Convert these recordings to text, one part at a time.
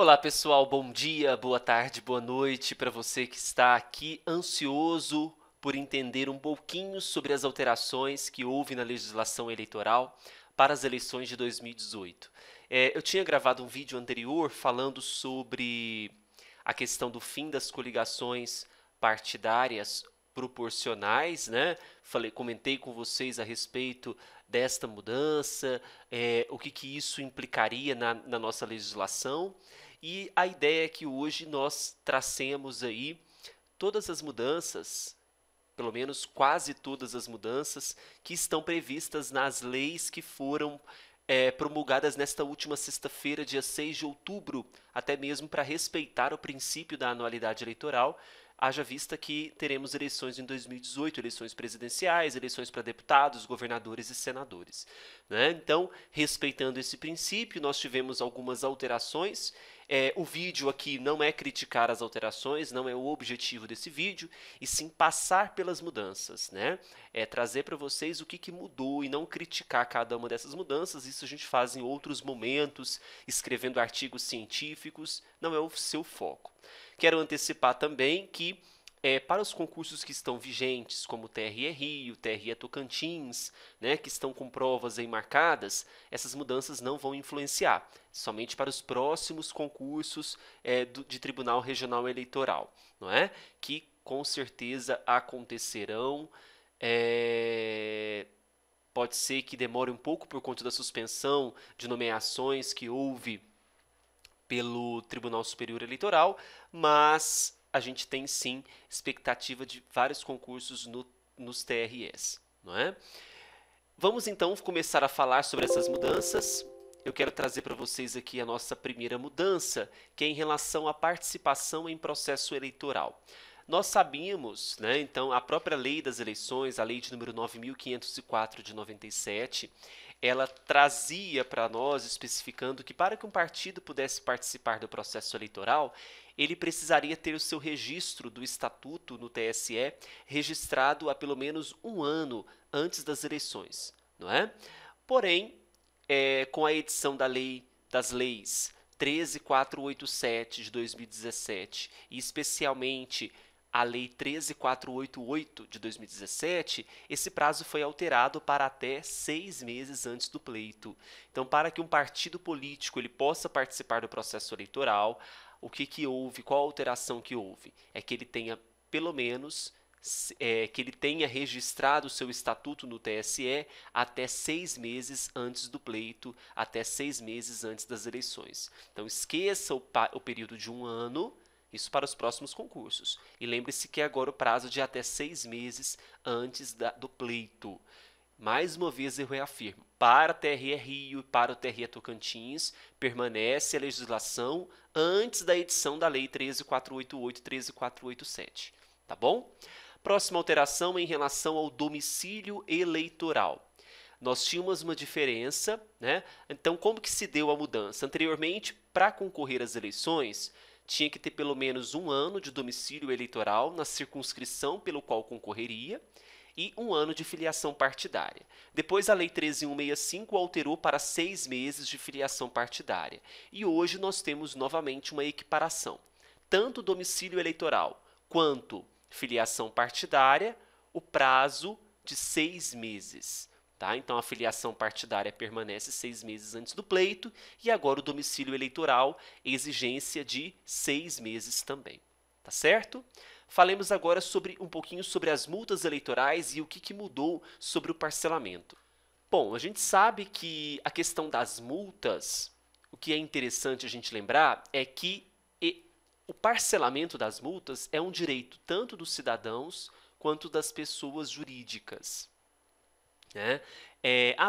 Olá pessoal, bom dia, boa tarde, boa noite para você que está aqui ansioso por entender um pouquinho sobre as alterações que houve na legislação eleitoral para as eleições de 2018. Eu tinha gravado um vídeo anterior falando sobre a questão do fim das coligações partidárias proporcionais, né? Comentei com vocês a respeito desta mudança, o que isso implicaria na nossa legislação. E a ideia é que hoje nós tracemos aí todas as mudanças, pelo menos quase todas as mudanças que estão previstas nas leis que foram promulgadas nesta última sexta-feira, dia 6 de outubro, até mesmo para respeitar o princípio da anualidade eleitoral, haja vista que teremos eleições em 2018, eleições presidenciais, eleições para deputados, governadores e senadores, né? Então, respeitando esse princípio, nós tivemos algumas alterações. O vídeo aqui não é criticar as alterações, não é o objetivo desse vídeo, e sim passar pelas mudanças, né? Trazer para vocês o que mudou e não criticar cada uma dessas mudanças. Isso a gente faz em outros momentos, escrevendo artigos científicos, não é o seu foco. Quero antecipar também que para os concursos que estão vigentes, como o TRE Rio, TRE Tocantins, né, que estão com provas aí marcadas, essas mudanças não vão influenciar, somente para os próximos concursos de Tribunal Regional Eleitoral, não é? Que com certeza acontecerão. Pode ser que demore um pouco por conta da suspensão de nomeações que houve pelo Tribunal Superior Eleitoral, mas a gente tem sim expectativa de vários concursos nos TREs, não é? Vamos então começar a falar sobre essas mudanças. Eu quero trazer para vocês aqui a nossa primeira mudança, que é em relação à participação em processo eleitoral. Nós sabíamos, né, então, a própria lei das eleições, a lei de número 9.504 de 97, ela trazia para nós, especificando que para que um partido pudesse participar do processo eleitoral, ele precisaria ter o seu registro do estatuto no TSE registrado há pelo menos um ano antes das eleições, não é? Porém, com a edição das leis 13.487 de 2017 e especialmente a Lei 13.488 de 2017, esse prazo foi alterado para até 6 meses antes do pleito. Então, para que um partido político ele possa participar do processo eleitoral, o que houve, qual a alteração que houve? É que ele tenha, pelo menos, que ele tenha registrado o seu estatuto no TSE até 6 meses antes do pleito, até 6 meses antes das eleições. Então, esqueça o período de um ano, isso para os próximos concursos. E lembre-se que é agora o prazo de até 6 meses antes do pleito. Mais uma vez eu reafirmo, para a TRE Rio e para o TRE Tocantins, permanece a legislação antes da edição da Lei 13.488 e 13.487. Tá bom? Próxima alteração em relação ao domicílio eleitoral. Nós tínhamos uma diferença, né? Então, como que se deu a mudança? Anteriormente, para concorrer às eleições, tinha que ter pelo menos um ano de domicílio eleitoral na circunscrição pelo qual concorreria e um ano de filiação partidária. Depois, a Lei 13.165 alterou para 6 meses de filiação partidária. E hoje nós temos novamente uma equiparação. Tanto domicílio eleitoral quanto filiação partidária, o prazo de 6 meses. Tá? Então, a filiação partidária permanece 6 meses antes do pleito e agora o domicílio eleitoral, exigência de 6 meses também. Tá certo? Falemos agora um pouquinho sobre as multas eleitorais e o que mudou sobre o parcelamento. Bom, a gente sabe que a questão das multas, o que é interessante a gente lembrar é que o parcelamento das multas é um direito tanto dos cidadãos quanto das pessoas jurídicas. Né?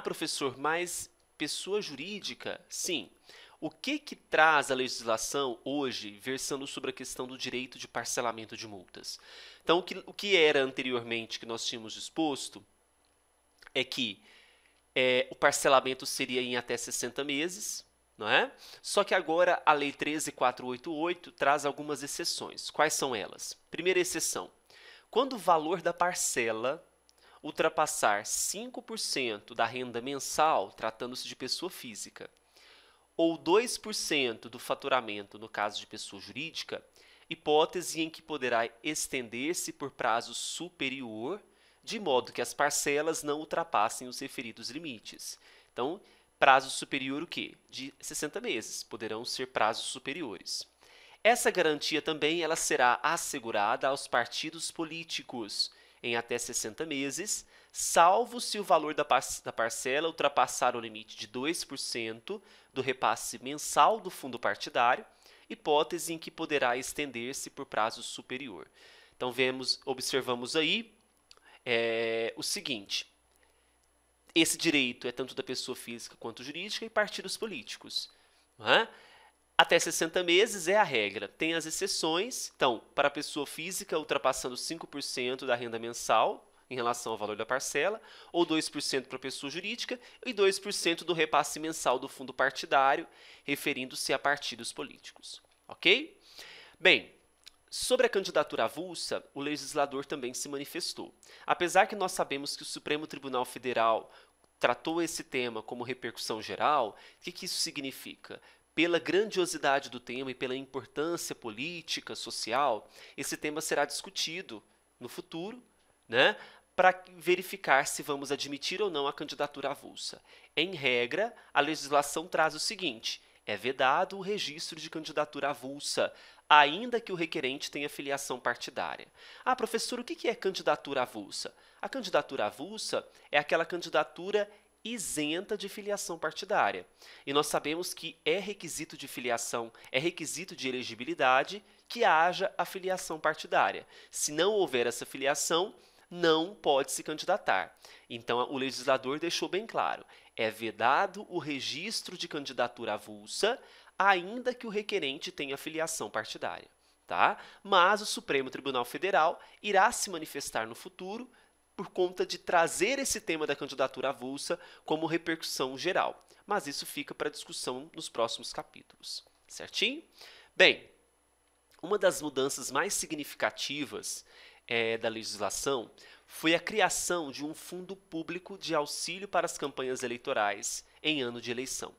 Professor, mas pessoa jurídica? Sim. O que traz a legislação hoje, versando sobre a questão do direito de parcelamento de multas? Então, o que era anteriormente que nós tínhamos disposto é que o parcelamento seria em até 60 meses, não é? Só que agora a Lei 13.488 traz algumas exceções. Quais são elas? Primeira exceção, quando o valor da parcela ultrapassar 5% da renda mensal, tratando-se de pessoa física, ou 2% do faturamento no caso de pessoa jurídica, hipótese em que poderá estender-se por prazo superior, de modo que as parcelas não ultrapassem os referidos limites. Então, prazo superior o quê? De 60 meses, poderão ser prazos superiores. Essa garantia também ela será assegurada aos partidos políticos em até 60 meses, salvo se o valor da parcela ultrapassar o limite de 2% do repasse mensal do fundo partidário, hipótese em que poderá estender-se por prazo superior. Então, observamos aí o seguinte: esse direito é tanto da pessoa física quanto jurídica e partidos políticos. Não é? Até 60 meses é a regra. Tem as exceções. Então, para a pessoa física, ultrapassando 5% da renda mensal em relação ao valor da parcela, ou 2% para a pessoa jurídica e 2% do repasse mensal do fundo partidário, referindo-se a partidos políticos. Ok? Bem, sobre a candidatura avulsa, o legislador também se manifestou. Apesar que nós sabemos que o Supremo Tribunal Federal tratou esse tema como repercussão geral, o que isso significa? Pela grandiosidade do tema e pela importância política, social, esse tema será discutido no futuro, né, para verificar se vamos admitir ou não a candidatura avulsa. Em regra, a legislação traz o seguinte: é vedado o registro de candidatura avulsa, ainda que o requerente tenha filiação partidária. Ah, professor, o que é candidatura avulsa? A candidatura avulsa é aquela candidatura isenta de filiação partidária. E nós sabemos que é requisito de filiação, é requisito de elegibilidade que haja a filiação partidária. Se não houver essa filiação, não pode se candidatar. Então, o legislador deixou bem claro: é vedado o registro de candidatura avulsa, ainda que o requerente tenha filiação partidária. Tá? Mas o Supremo Tribunal Federal irá se manifestar no futuro por conta de trazer esse tema da candidatura avulsa como repercussão geral. Mas isso fica para discussão nos próximos capítulos. Certinho? Bem, uma das mudanças mais significativas da legislação foi a criação de um fundo público de auxílio para as campanhas eleitorais em ano de eleição.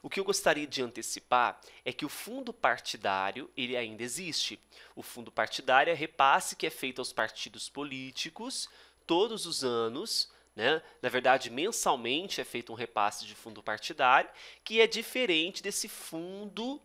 O que eu gostaria de antecipar é que o fundo partidário ele ainda existe. O fundo partidário é repasse que é feito aos partidos políticos todos os anos, né? Na verdade, mensalmente é feito um repasse de fundo partidário, que é diferente desse fundo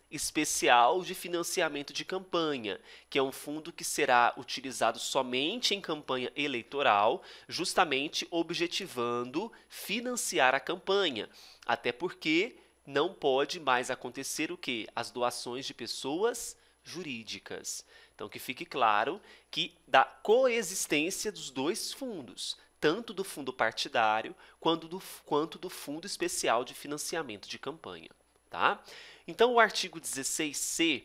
especial de financiamento de campanha, que é um fundo que será utilizado somente em campanha eleitoral, justamente objetivando financiar a campanha, até porque não pode mais acontecer o quê? As doações de pessoas jurídicas. Então, que fique claro que da coexistência dos dois fundos, tanto do fundo partidário quanto do fundo especial de financiamento de campanha. Tá? Então, o artigo 16C,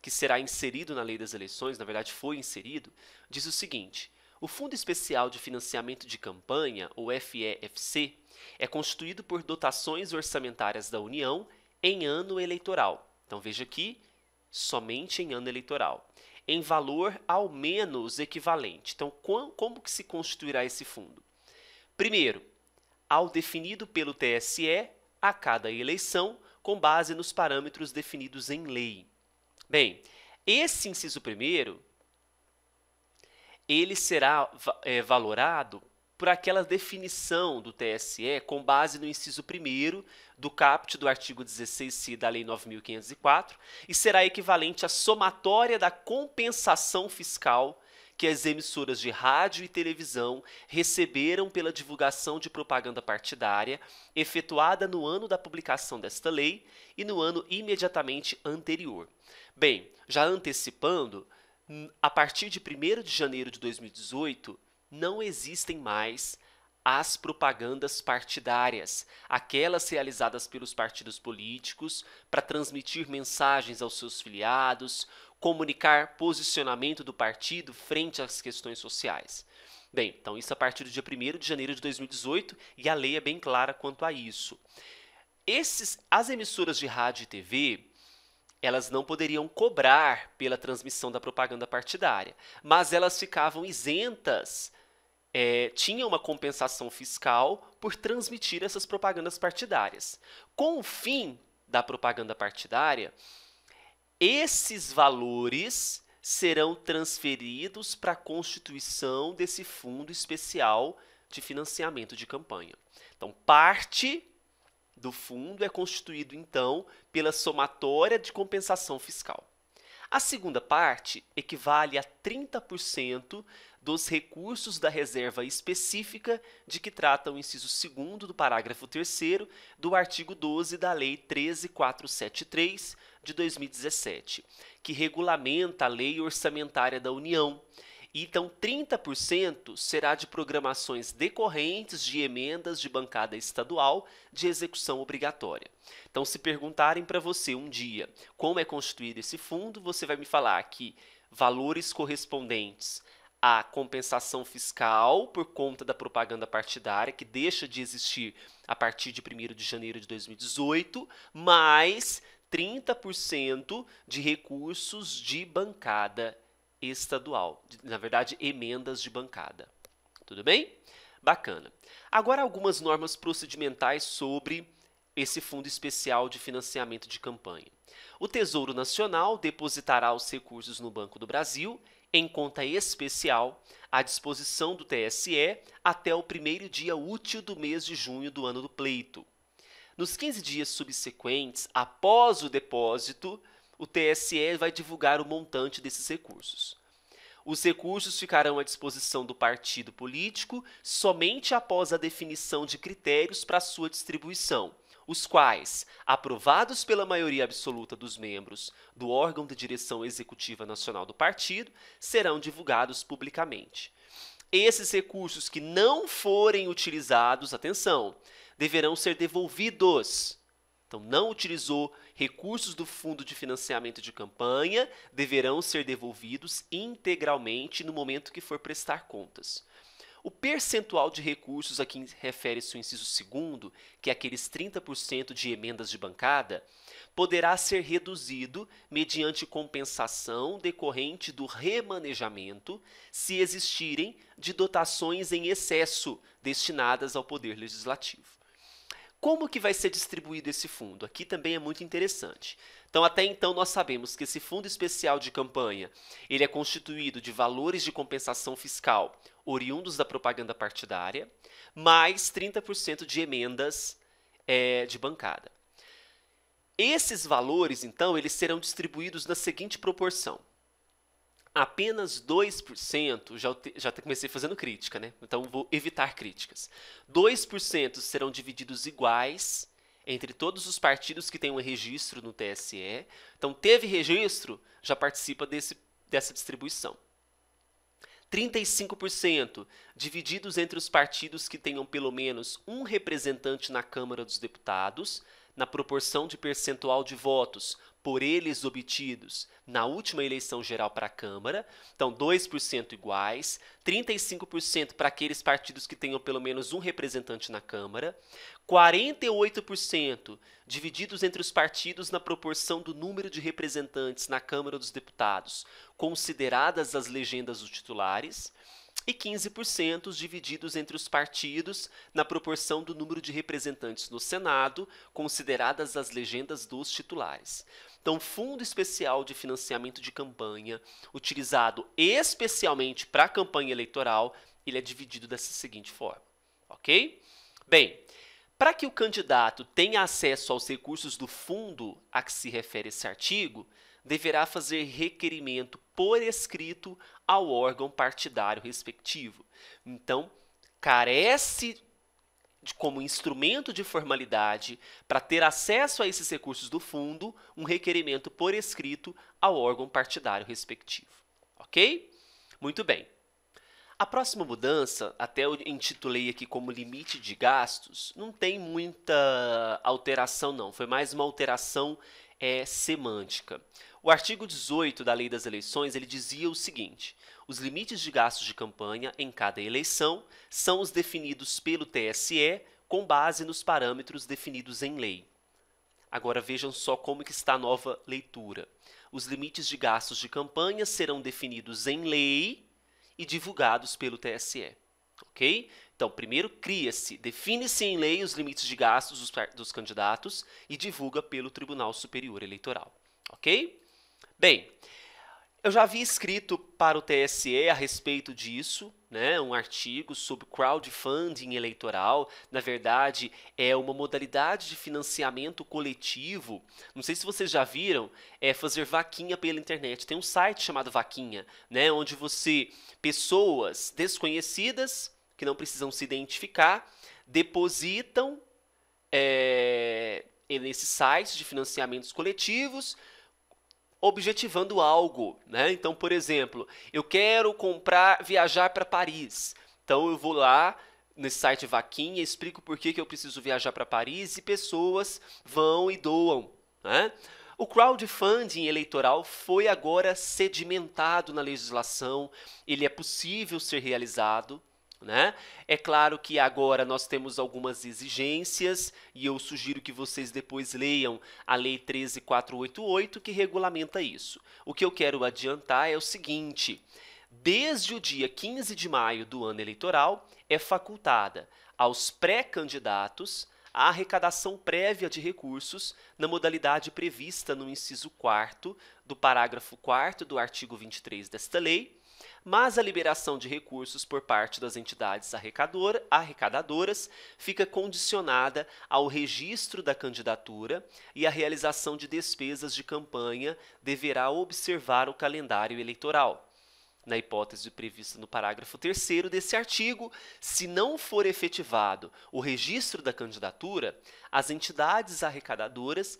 que será inserido na Lei das Eleições, na verdade foi inserido, diz o seguinte: o Fundo Especial de Financiamento de Campanha, ou FEFC, é constituído por dotações orçamentárias da União em ano eleitoral. Então, veja aqui, somente em ano eleitoral, em valor ao menos equivalente. Então, como que se constituirá esse fundo? Primeiro, ao definido pelo TSE a cada eleição, com base nos parâmetros definidos em lei. Bem, esse inciso primeiro, ele será valorado por aquela definição do TSE com base no inciso 1º do caput do artigo 16C da Lei 9.504 e será equivalente à somatória da compensação fiscal que as emissoras de rádio e televisão receberam pela divulgação de propaganda partidária efetuada no ano da publicação desta lei e no ano imediatamente anterior. Bem, já antecipando, a partir de 1º de janeiro de 2018, não existem mais as propagandas partidárias, aquelas realizadas pelos partidos políticos para transmitir mensagens aos seus filiados, comunicar posicionamento do partido frente às questões sociais. Bem, então isso a partir do dia 1º de janeiro de 2018 e a lei é bem clara quanto a isso. As emissoras de rádio e TV, elas não poderiam cobrar pela transmissão da propaganda partidária, mas elas ficavam isentas, tinham uma compensação fiscal por transmitir essas propagandas partidárias. Com o fim da propaganda partidária, esses valores serão transferidos para a constituição desse fundo especial de financiamento de campanha. Então, parte do fundo é constituído, então, pela somatória de compensação fiscal. A segunda parte equivale a 30% dos recursos da reserva específica de que trata o inciso 2º do parágrafo 3º do artigo 12 da Lei 13.473 de 2017, que regulamenta a Lei Orçamentária da União. Então, 30% será de programações decorrentes de emendas de bancada estadual de execução obrigatória. Então, se perguntarem para você um dia como é constituído esse fundo, você vai me falar que valores correspondentes à compensação fiscal por conta da propaganda partidária, que deixa de existir a partir de 1º de janeiro de 2018, mais 30% de recursos de bancada estadual, na verdade, emendas de bancada. Tudo bem? Bacana. Agora, algumas normas procedimentais sobre esse Fundo Especial de Financiamento de Campanha. O Tesouro Nacional depositará os recursos no Banco do Brasil em conta especial à disposição do TSE até o 1º dia útil do mês de junho do ano do pleito. Nos 15 dias subsequentes, após o depósito, o TSE vai divulgar o montante desses recursos. Os recursos ficarão à disposição do partido político somente após a definição de critérios para sua distribuição, os quais, aprovados pela maioria absoluta dos membros do órgão de direção executiva nacional do partido, serão divulgados publicamente. Esses recursos que não forem utilizados, atenção, deverão ser devolvidos. Então, não utilizou recursos do Fundo de Financiamento de Campanha, deverão ser devolvidos integralmente no momento que for prestar contas. O percentual de recursos a que refere-se o inciso 2º, que é aqueles 30% de emendas de bancada, poderá ser reduzido mediante compensação decorrente do remanejamento, se existirem de dotações em excesso destinadas ao Poder Legislativo. Como que vai ser distribuído esse fundo? Aqui também é muito interessante. Então, até então, nós sabemos que esse fundo especial de campanha, ele é constituído de valores de compensação fiscal oriundos da propaganda partidária, mais 30% de emendas de bancada. Esses valores, então, eles serão distribuídos na seguinte proporção. Apenas 2%, já comecei fazendo crítica, né? Então vou evitar críticas. 2% serão divididos iguais entre todos os partidos que têm um registro no TSE. Então, teve registro, já participa dessa distribuição. 35% divididos entre os partidos que tenham pelo menos um representante na Câmara dos Deputados, na proporção de percentual de votos por eles obtidos na última eleição geral para a Câmara. Então, 2% iguais, 35% para aqueles partidos que tenham pelo menos um representante na Câmara, 48% divididos entre os partidos na proporção do número de representantes na Câmara dos Deputados, consideradas as legendas dos titulares, e 15% divididos entre os partidos na proporção do número de representantes no Senado, consideradas as legendas dos titulares. Então, Fundo Especial de Financiamento de Campanha, utilizado especialmente para a campanha eleitoral, ele é dividido dessa seguinte forma, ok? Bem, para que o candidato tenha acesso aos recursos do fundo a que se refere esse artigo, deverá fazer requerimento por escrito ao órgão partidário respectivo. Então, carece como instrumento de formalidade para ter acesso a esses recursos do fundo, um requerimento por escrito ao órgão partidário respectivo. Ok? Muito bem. A próxima mudança, até eu intitulei aqui como limite de gastos, não tem muita alteração não, foi mais uma alteração semântica. O artigo 18 da Lei das Eleições, ele dizia o seguinte: os limites de gastos de campanha em cada eleição são os definidos pelo TSE com base nos parâmetros definidos em lei. Agora vejam só como que está a nova leitura. Os limites de gastos de campanha serão definidos em lei e divulgados pelo TSE. ok? Então, primeiro cria-se, define-se em lei os limites de gastos dos candidatos e divulga pelo Tribunal Superior Eleitoral, ok? Bem, eu já havia escrito para o TSE a respeito disso, né, um artigo sobre crowdfunding eleitoral. Na verdade, é uma modalidade de financiamento coletivo. Não sei se vocês já viram, é fazer vaquinha pela internet. Tem um site chamado Vaquinha, né, onde pessoas desconhecidas, que não precisam se identificar, depositam nesses sites de financiamentos coletivos, objetivando algo, né? Então, por exemplo, eu quero viajar para Paris. Então, eu vou lá nesse site Vaquinha, explico por que eu preciso viajar para Paris e pessoas vão e doam, né? O crowdfunding eleitoral foi agora sedimentado na legislação, ele é possível ser realizado, né? É claro que agora nós temos algumas exigências e eu sugiro que vocês depois leiam a Lei 13.488 que regulamenta isso. O que eu quero adiantar é o seguinte: desde o dia 15 de maio do ano eleitoral é facultada aos pré-candidatos a arrecadação prévia de recursos na modalidade prevista no inciso 4º do parágrafo 4º do artigo 23 desta lei, mas a liberação de recursos por parte das entidades arrecadadoras fica condicionada ao registro da candidatura e a realização de despesas de campanha deverá observar o calendário eleitoral. Na hipótese prevista no parágrafo 3º desse artigo, se não for efetivado o registro da candidatura, as entidades arrecadadoras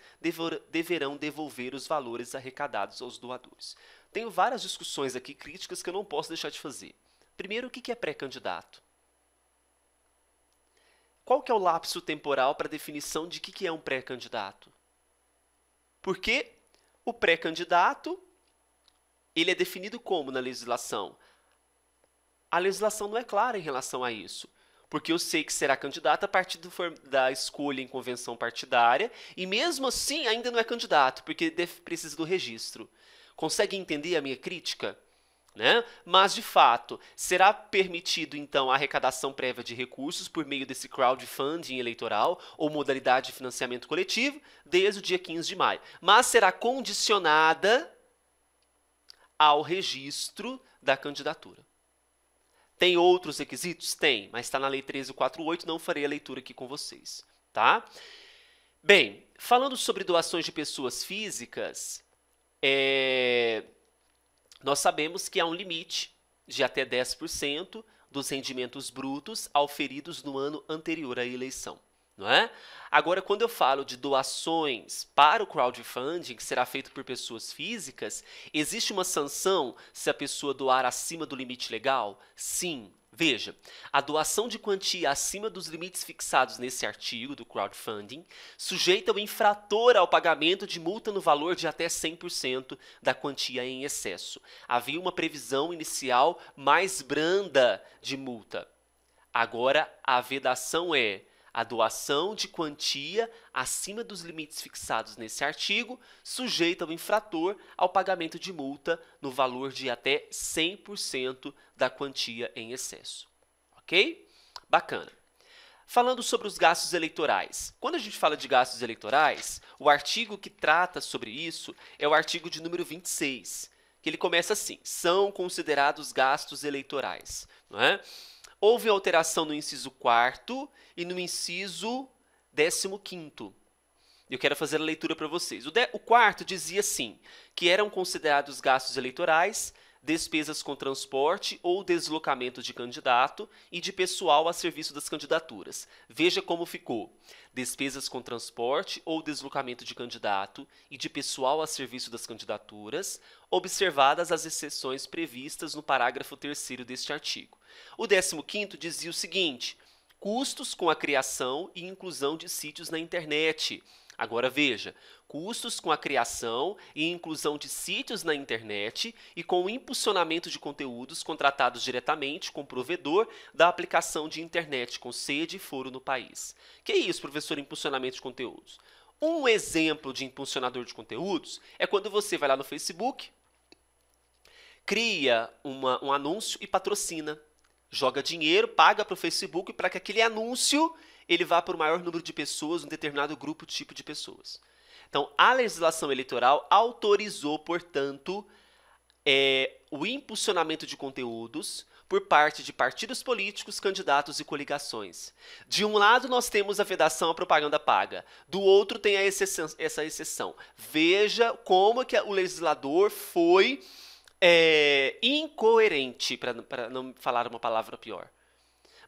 deverão devolver os valores arrecadados aos doadores. Tenho várias discussões aqui críticas que eu não posso deixar de fazer. Primeiro, o que é pré-candidato? Qual que é o lapso temporal para a definição de que é um pré-candidato? Porque o pré-candidato ele é definido como na legislação? A legislação não é clara em relação a isso, porque eu sei que será candidato a partir da escolha em convenção partidária e mesmo assim ainda não é candidato, porque precisa do registro. Consegue entender a minha crítica? Né? Mas, de fato, será permitido, então, a arrecadação prévia de recursos por meio desse crowdfunding eleitoral ou modalidade de financiamento coletivo desde o dia 15 de maio. Mas será condicionada ao registro da candidatura. Tem outros requisitos? Tem, mas está na Lei 13.488, não farei a leitura aqui com vocês, tá? Bem, falando sobre doações de pessoas físicas, nós sabemos que há um limite de até 10% dos rendimentos brutos auferidos no ano anterior à eleição. Não é? Agora, quando eu falo de doações para o crowdfunding, que será feito por pessoas físicas, existe uma sanção se a pessoa doar acima do limite legal? Sim. Veja, a doação de quantia acima dos limites fixados nesse artigo do crowdfunding sujeita o infrator ao pagamento de multa no valor de até 100% da quantia em excesso. Havia uma previsão inicial mais branda de multa. Agora, a vedação é a doação de quantia acima dos limites fixados nesse artigo sujeita o infrator ao pagamento de multa no valor de até 100% da quantia em excesso. Ok? Bacana. Falando sobre os gastos eleitorais. Quando a gente fala de gastos eleitorais, o artigo que trata sobre isso é o artigo de número 26, que ele começa assim: são considerados gastos eleitorais. Não é? Houve alteração no inciso 4º e no inciso 15º. Eu quero fazer a leitura para vocês. O 4º dizia assim, que eram considerados gastos eleitorais, despesas com transporte ou deslocamento de candidato e de pessoal a serviço das candidaturas. Veja como ficou. Despesas com transporte ou deslocamento de candidato e de pessoal a serviço das candidaturas, observadas as exceções previstas no parágrafo 3º deste artigo. O 15º dizia o seguinte: custos com a criação e inclusão de sítios na internet. Agora veja, custos com a criação e inclusão de sítios na internet e com o impulsionamento de conteúdos contratados diretamente com o provedor da aplicação de internet com sede e foro no país. Que é isso, professor, impulsionamento de conteúdos? Um exemplo de impulsionador de conteúdos é quando você vai lá no Facebook, cria um anúncio e patrocina. joga dinheiro, paga para o Facebook para que aquele anúncio ele vá para o maior número de pessoas, um determinado grupo, tipo de pessoas. Então, a legislação eleitoral autorizou, portanto, o impulsionamento de conteúdos por parte de partidos políticos, candidatos e coligações. De um lado, nós temos a vedação à propaganda paga. Do outro, tem essa exceção. Veja como que o legislador foi incoerente, para não falar uma palavra pior.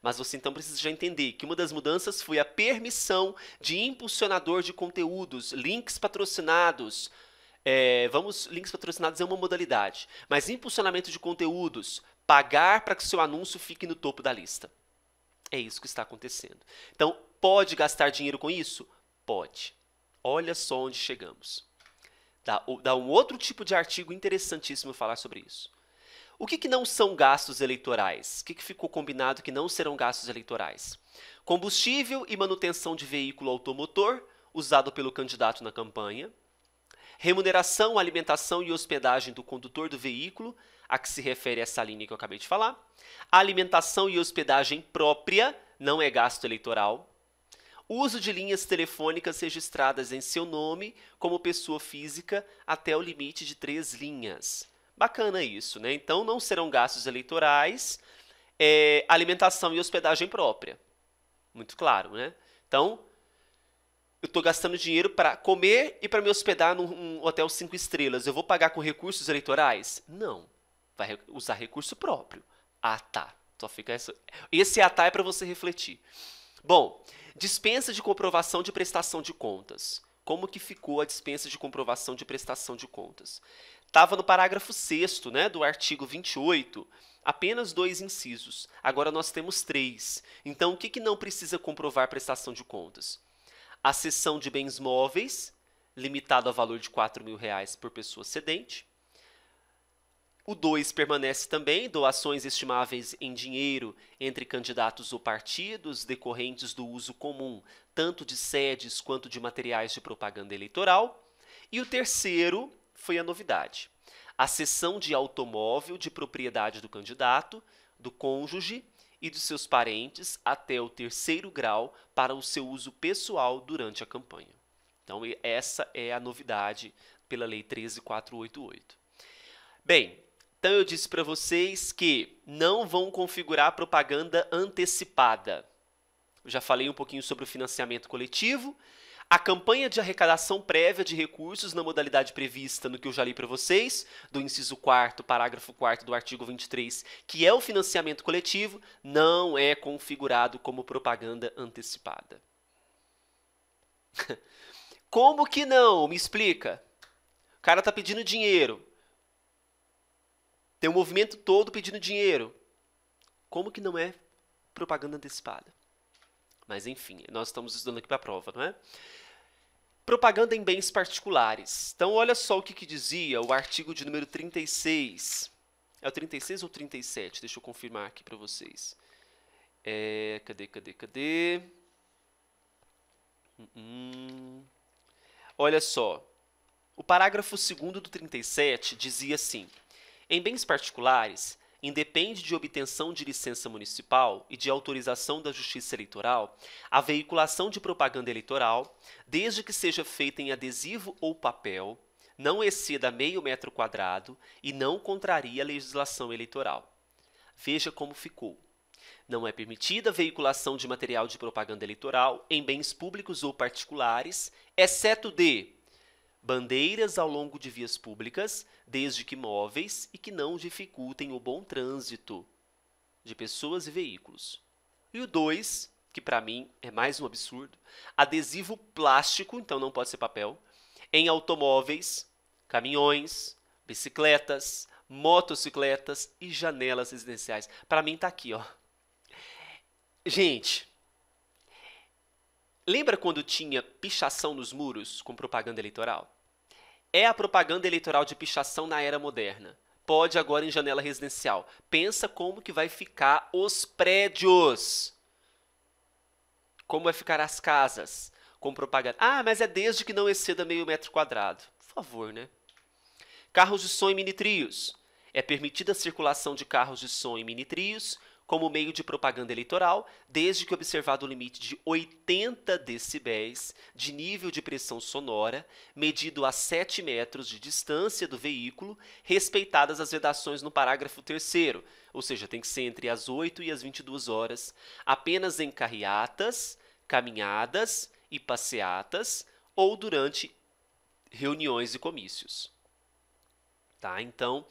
Mas você então precisa já entender que uma das mudanças foi a permissão de impulsionador de conteúdos, links patrocinados. Links patrocinados é uma modalidade, mas impulsionamento de conteúdos, pagar para que o seu anúncio fique no topo da lista. É isso que está acontecendo. Então, pode gastar dinheiro com isso? Pode. Olha só onde chegamos. Dá um outro tipo de artigo interessantíssimo falar sobre isso. O que não são gastos eleitorais? O que ficou combinado que não serão gastos eleitorais? Combustível e manutenção de veículo automotor usado pelo candidato na campanha. Remuneração, alimentação e hospedagem do condutor do veículo, a que se refere essa linha que eu acabei de falar. Alimentação e hospedagem própria, não é gasto eleitoral. Uso de linhas telefônicas registradas em seu nome como pessoa física até o limite de 3 linhas. Bacana isso, né? Então, não serão gastos eleitorais, alimentação e hospedagem própria. Muito claro, né? Então, eu estou gastando dinheiro para comer e para me hospedar num hotel 5 estrelas. Eu vou pagar com recursos eleitorais? Não. Vai usar recurso próprio. Ah, tá. Só fica essa. Esse ah, tá é para você refletir. Bom, dispensa de comprovação de prestação de contas. Como que ficou a dispensa de comprovação de prestação de contas? Estava no parágrafo 6º, né, do artigo 28, apenas 2 incisos. Agora nós temos 3. Então, o que não precisa comprovar prestação de contas? A cessão de bens móveis, limitado a valor de R$4.000 por pessoa cedente. O 2 permanece também, doações estimáveis em dinheiro entre candidatos ou partidos decorrentes do uso comum, tanto de sedes quanto de materiais de propaganda eleitoral. E o terceiro foi a novidade. A cessão de automóvel de propriedade do candidato, do cônjuge e de seus parentes até o 3º grau para o seu uso pessoal durante a campanha. Então, essa é a novidade pela Lei 13.488. Bem, então eu disse para vocês que não vão configurar propaganda antecipada. Eu já falei um pouquinho sobre o financiamento coletivo. A campanha de arrecadação prévia de recursos na modalidade prevista no que eu já li para vocês, do inciso 4º, parágrafo 4º do artigo 23, que é o financiamento coletivo, não é configurado como propaganda antecipada. Como que não? Me explica. O cara está pedindo dinheiro. Tem um movimento todo pedindo dinheiro. Como que não é propaganda antecipada? Mas, enfim, nós estamos estudando aqui para a prova, não é? Propaganda em bens particulares. Então, olha só o que dizia o artigo de número 36. É o 36 ou 37? Deixa eu confirmar aqui para vocês. Cadê? Olha só. O parágrafo 2º do 37 dizia assim: em bens particulares, independe de obtenção de licença municipal e de autorização da Justiça Eleitoral a veiculação de propaganda eleitoral, desde que seja feita em adesivo ou papel, não exceda meio metro quadrado e não contraria a legislação eleitoral. Veja como ficou. Não é permitida a veiculação de material de propaganda eleitoral em bens públicos ou particulares, exceto de bandeiras ao longo de vias públicas, desde que móveis e que não dificultem o bom trânsito de pessoas e veículos. E o 2, que para mim é mais um absurdo, adesivo plástico, então não pode ser papel, em automóveis, caminhões, bicicletas, motocicletas e janelas residenciais. Para mim tá aqui, ó. Gente, lembra quando tinha pichação nos muros com propaganda eleitoral? É a propaganda eleitoral de pichação na era moderna. Pode agora em janela residencial. Pensa como que vai ficar os prédios. Como vai ficar as casas com propaganda. Ah, mas é desde que não exceda meio metro quadrado. Por favor, né? Carros de som e mini-trios. É permitida a circulação de carros de som e mini-trios como meio de propaganda eleitoral, desde que observado o limite de 80 decibéis de nível de pressão sonora, medido a 7 metros de distância do veículo, respeitadas as vedações no parágrafo 3º, ou seja, tem que ser entre as 8 e as 22 horas, apenas em carreatas, caminhadas e passeatas, ou durante reuniões e comícios. Tá? Então,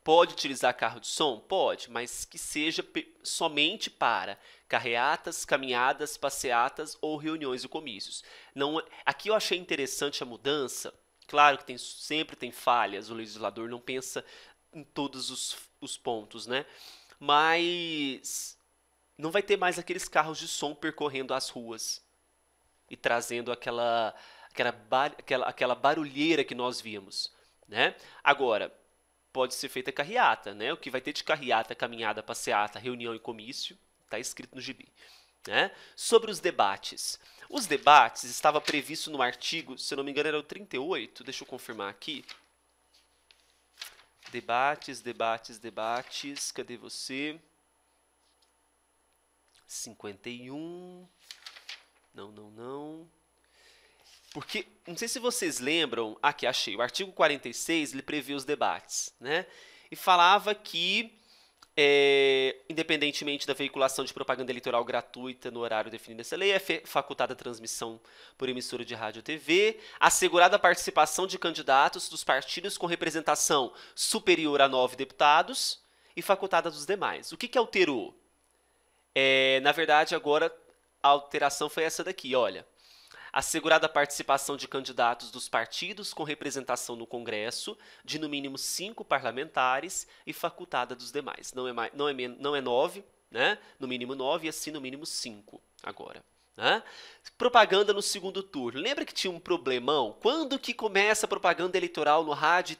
pode utilizar carro de som? Pode, mas que seja somente para carreatas, caminhadas, passeatas ou reuniões e comícios. Não, aqui eu achei interessante a mudança. Claro que sempre tem falhas, o legislador não pensa em todos os pontos, né? Mas não vai ter mais aqueles carros de som percorrendo as ruas e trazendo aquela barulheira que nós víamos, né? Agora, pode ser feita carreata, né? O que vai ter de carreata, caminhada, passeata, reunião e comício, está escrito no gibi, né? Sobre os debates. Os debates estava previsto no artigo, se eu não me engano era o 38, deixa eu confirmar aqui. Debates, cadê você? 51, não. Porque, não sei se vocês lembram, aqui achei, o artigo 46, ele prevê os debates, né? E falava que, independentemente da veiculação de propaganda eleitoral gratuita no horário definido nessa lei, é facultada a transmissão por emissora de rádio e TV, assegurada a participação de candidatos dos partidos com representação superior a 9 deputados e facultada dos demais. O que alterou? Na verdade, agora, a alteração foi essa daqui, olha. Assegurada a participação de candidatos dos partidos com representação no Congresso, de no mínimo 5 parlamentares e facultada dos demais. Não é 9, né? No mínimo 9 e assim no mínimo 5 agora. Né? Propaganda no segundo turno. Lembra que tinha um problemão? Quando que começa a propaganda eleitoral no rádio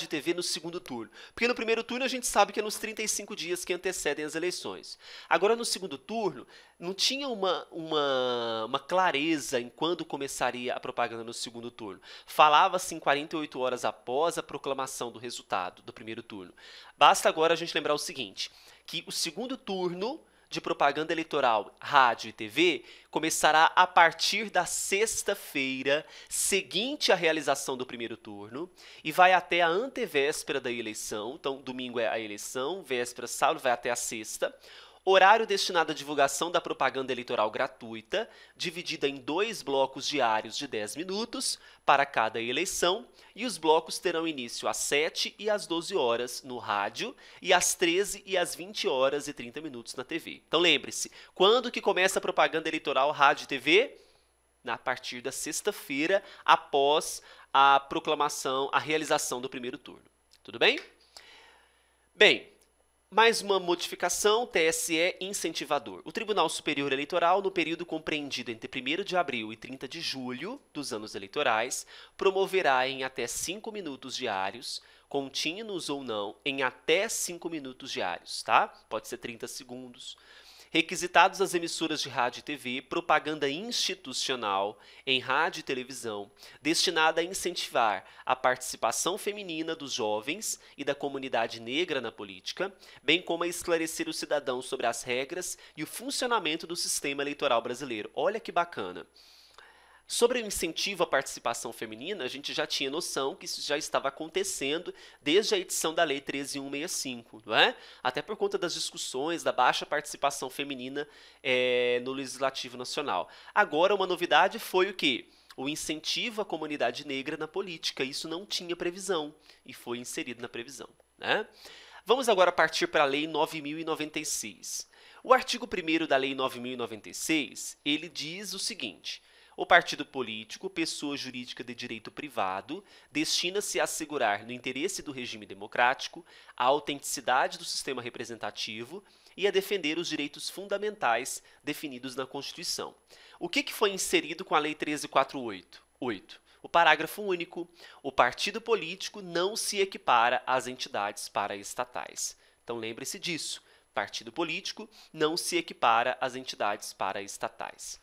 e TV no segundo turno? Porque no primeiro turno a gente sabe que é nos 35 dias que antecedem as eleições. Agora no segundo turno não tinha uma clareza em quando começaria a propaganda no segundo turno. Falava-se em 48 horas após a proclamação do resultado do primeiro turno. Basta agora a gente lembrar o seguinte, que o segundo turno de propaganda eleitoral, rádio e TV, começará a partir da sexta-feira seguinte à realização do primeiro turno e vai até a antevéspera da eleição. Então, domingo é a eleição, véspera, sábado, vai até a sexta. Horário destinado à divulgação da propaganda eleitoral gratuita, dividida em 2 blocos diários de 10 minutos para cada eleição, e os blocos terão início às 7 e às 12 horas no rádio e às 13 e às 20 horas e 30 minutos na TV. Então lembre-se, quando que começa a propaganda eleitoral rádio e TV? A partir da sexta-feira, após a proclamação, a realização do primeiro turno. Tudo bem? Bem, mais uma modificação, TSE incentivador. O Tribunal Superior Eleitoral, no período compreendido entre 1º de abril e 30 de julho dos anos eleitorais, promoverá em até 5 minutos diários, contínuos ou não, em até 5 minutos diários, tá? Pode ser 30 segundos. Requisitados as emissoras de rádio e TV, propaganda institucional em rádio e televisão, destinada a incentivar a participação feminina dos jovens e da comunidade negra na política, bem como a esclarecer o cidadão sobre as regras e o funcionamento do sistema eleitoral brasileiro. Olha que bacana! Sobre o incentivo à participação feminina, a gente já tinha noção que isso já estava acontecendo desde a edição da Lei 13.165, não é? Até por conta das discussões da baixa participação feminina no Legislativo Nacional. Agora, uma novidade foi o quê? O incentivo à comunidade negra na política. Isso não tinha previsão e foi inserido na previsão, né? Vamos agora partir para a Lei 9.096. O artigo 1º da Lei 9.096, ele diz o seguinte: o partido político, pessoa jurídica de direito privado, destina-se a assegurar, no interesse do regime democrático, a autenticidade do sistema representativo e a defender os direitos fundamentais definidos na Constituição. O que foi inserido com a Lei 13.488? O parágrafo único: o partido político não se equipara às entidades paraestatais. Então lembre-se disso, partido político não se equipara às entidades paraestatais.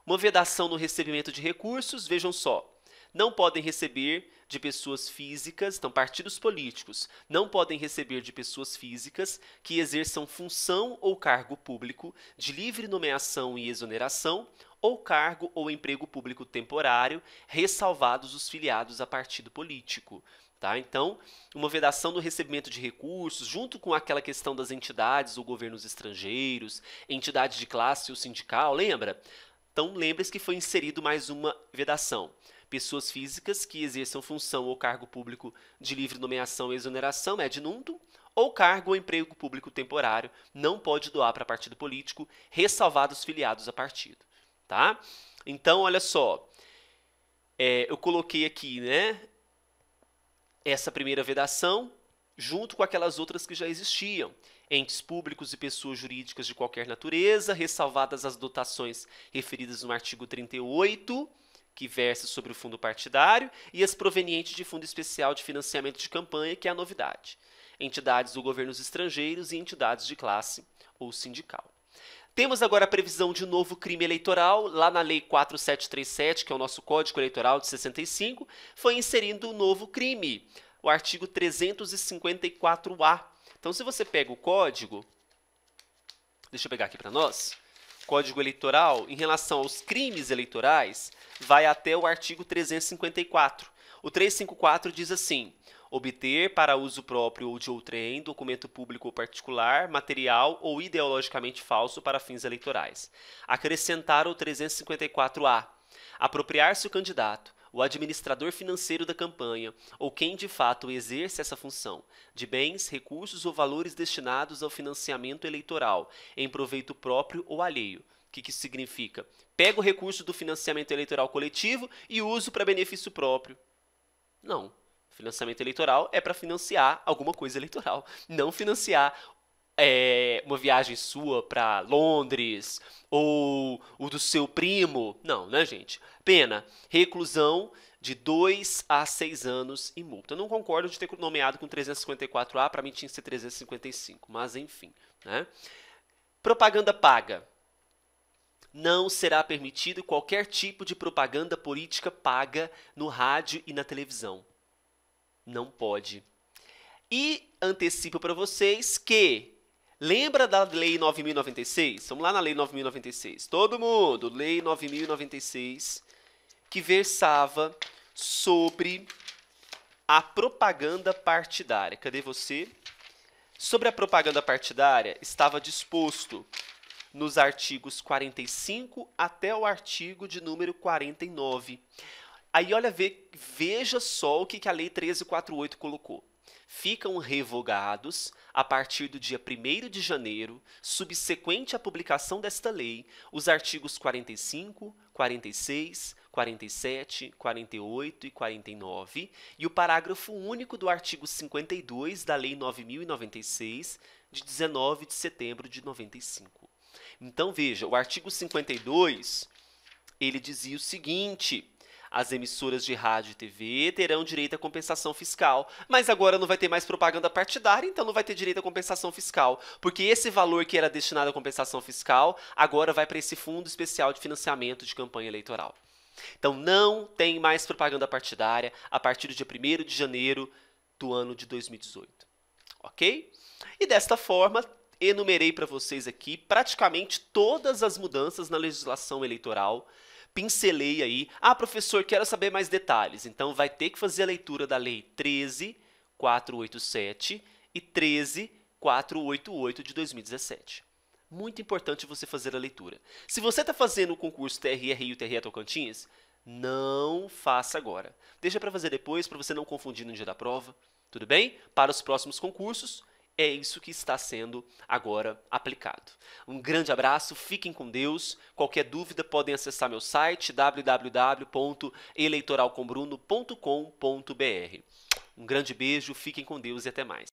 Uma vedação no recebimento de recursos, vejam só, não podem receber de pessoas físicas, então partidos políticos não podem receber de pessoas físicas que exerçam função ou cargo público de livre nomeação e exoneração ou cargo ou emprego público temporário, ressalvados os filiados a partido político. Tá? Então, uma vedação do recebimento de recursos, junto com aquela questão das entidades ou governos estrangeiros, entidade de classe ou sindical, lembra? Então, lembre-se que foi inserido mais uma vedação. Pessoas físicas que exerçam função ou cargo público de livre nomeação e exoneração, ad nutum, ou cargo ou emprego público temporário, não pode doar para partido político, ressalvados filiados a partido. Tá? Então, olha só, eu coloquei aqui, né, essa primeira vedação, junto com aquelas outras que já existiam. Entes públicos e pessoas jurídicas de qualquer natureza, ressalvadas as dotações referidas no artigo 38, que versa sobre o fundo partidário, e as provenientes de fundo especial de financiamento de campanha, que é a novidade. Entidades ou governos estrangeiros e entidades de classe ou sindical. Temos agora a previsão de novo crime eleitoral, lá na Lei 4737, que é o nosso Código Eleitoral de 65, foi inserido um novo crime, o artigo 354-A. Então, se você pega o código, deixa eu pegar aqui para nós, Código Eleitoral, em relação aos crimes eleitorais, vai até o artigo 354. O 354 diz assim: obter para uso próprio ou de outrem, documento público ou particular, material ou ideologicamente falso para fins eleitorais. Acrescentar o 354-A. Apropriar-se o candidato, o administrador financeiro da campanha, ou quem de fato exerce essa função, de bens, recursos ou valores destinados ao financiamento eleitoral, em proveito próprio ou alheio. O que isso significa? Pega o recurso do financiamento eleitoral coletivo e uso para benefício próprio. Não. Financiamento eleitoral é para financiar alguma coisa eleitoral, não financiar uma viagem sua para Londres ou o do seu primo. Não, né, gente? Pena, reclusão de 2 a 6 anos e multa. Eu não concordo de ter nomeado com 354A, para mim tinha que ser 355, mas enfim. Né? Propaganda paga. Não será permitido qualquer tipo de propaganda política paga no rádio e na televisão. Não pode. E antecipo para vocês que, lembra da Lei 9.096? Vamos lá na Lei 9.096. Todo mundo, Lei 9.096, que versava sobre a propaganda partidária. Cadê você? Sobre a propaganda partidária, estava disposto nos artigos 45 até o artigo de número 49. Aí, olha, veja só o que a Lei 1348 colocou. Ficam revogados, a partir do dia 1º de janeiro, subsequente à publicação desta lei, os artigos 45, 46, 47, 48 e 49 e o parágrafo único do artigo 52 da Lei 9.096, de 19 de setembro de 95. Então, veja, o artigo 52, ele dizia o seguinte: as emissoras de rádio e TV terão direito à compensação fiscal, mas agora não vai ter mais propaganda partidária, então não vai ter direito à compensação fiscal, porque esse valor que era destinado à compensação fiscal agora vai para esse fundo especial de financiamento de campanha eleitoral. Então não tem mais propaganda partidária a partir do dia 1º de janeiro do ano de 2018. Ok? E desta forma, enumerei para vocês aqui praticamente todas as mudanças na legislação eleitoral. Pincelei aí. Ah, professor, quero saber mais detalhes. Então, vai ter que fazer a leitura da Lei 13.487 e 13.488 de 2017. Muito importante você fazer a leitura. Se você está fazendo o concurso TRE-Rio e TRE Tocantins, não faça agora. Deixa para fazer depois, para você não confundir no dia da prova. Tudo bem? Para os próximos concursos, é isso que está sendo agora aplicado. Um grande abraço, fiquem com Deus. Qualquer dúvida podem acessar meu site www.eleitoralcombruno.com.br. Um grande beijo, fiquem com Deus e até mais.